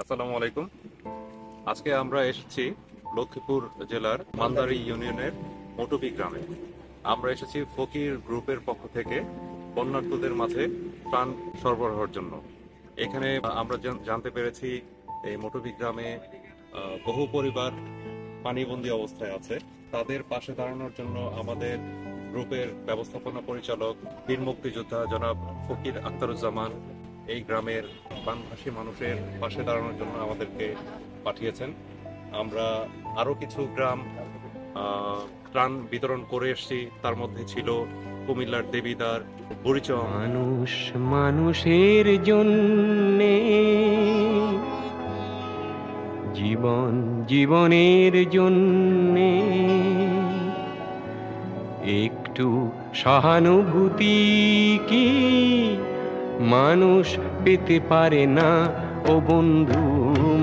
আসসালামু আলাইকুম। আজকে আমরা এসেছি লক্ষ্মীপুর জেলার মান্দারি ইউনিয়নের মটুবি গ্রামে। আমরা এসেছি ফকির গ্রুপের পক্ষ থেকে বন্যার্তদের মাঝে ত্রাণ সরবরাহের জন্য। এখানে আমরা জানতে পেরেছি এই মটুবি গ্রামে বহু পরিবার পানিবন্দী অবস্থায় আছে। তাদের পাশে দাঁড়ানোর জন্য আমাদের গ্রুপের ব্যবস্থাপনা পরিচালক বীর মুক্তিযোদ্ধা জনাব ফকির আখতারুজ্জামান এই গ্রামের বানভাসী মানুষের পাশে দাঁড়ানোর জন্য আমাদেরকে পাঠিয়েছেন। আমরা আরো কিছু গ্রাম ত্রাণ বিতরণ করে এসেছি। তার মধ্যে ছিল কুমিল্লার দেবিদার, বুড়িচং। মানুষ মানুষের জন্যে, জীবন জীবনের জন্যে একটু সহানুভূতি কি মানুষ পেতে পারে না ও বন্ধু?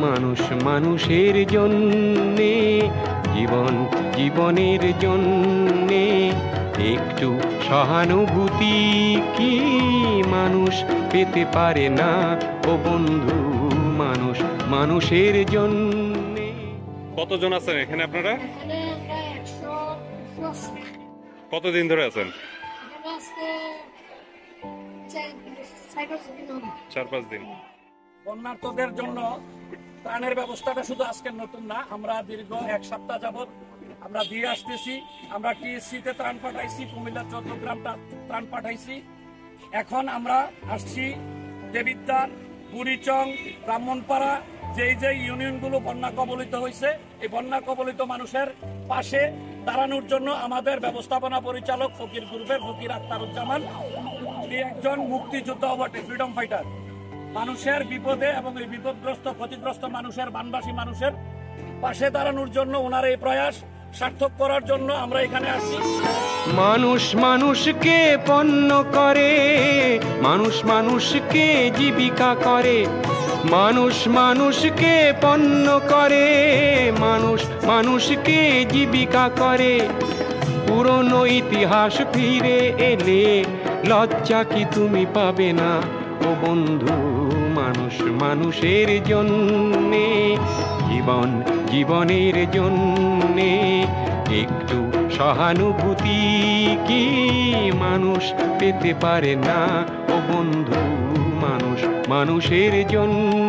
মানুষ মানুষের জন্যে, জীবন জীবনের জন্যে একটু সহানুভূতি কি মানুষ পেতে পারে না ও বন্ধু? মানুষ মানুষের জন্যে। কতজন আছেন এখানে আপনারা? কতদিন ধরে আছেন? 4-5 দিন। বন্যার্তদের জন্য ত্রাণের ব্যবস্থাটা শুধু আজকের নতুন না, আমরা দীর্ঘ 1 সপ্তাহ যাবৎ আমরা দিয়ে আসতেছি। আমরা টিএসসিতে ত্রাণ পাঠাইছি, কুমিল্লার চট্টগ্রামটা ত্রাণ পাঠাইছি। এখন আমরা আসছি দেবিদ্বার, বুড়িচং, ব্রাহ্মণপাড়া, যেই ইউনিয়নগুলো বন্যা কবলিত হয়েছে, এই বন্যা কবলিত মানুষের পাশে দাঁড়ানোর জন্য আমাদের ব্যবস্থাপনা পরিচালক ফকির গ্রুপের ফকির আখতারুজ্জামান, তিনি একজন মুক্তিযোদ্ধা বটে, ফ্রিডম ফাইটার। মানুষের বিপদে এবং এই বিপদগ্রস্ত ক্ষতিগ্রস্ত মানুষের, বানবাসী মানুষের পাশে দাঁড়ানোর জন্য ওনার এই প্রয়াস সার্থক করার জন্য আমরা এখানে আসছি। মানুষ মানুষকে পণ্য করে, মানুষ মানুষকে জীবিকা করে, মানুষ মানুষকে পণ্য করে, মানুষ মানুষকে জীবিকা করে। পুরনো ইতিহাস ফিরে এলে লজ্জা কি তুমি পাবে না ও বন্ধু? মানুষ মানুষের জন্যে, জীবন জীবনের জন্যে একটু সহানুভূতি কি মানুষ পেতে পারে না ও বন্ধু? মানুষ মানুষের জন্য।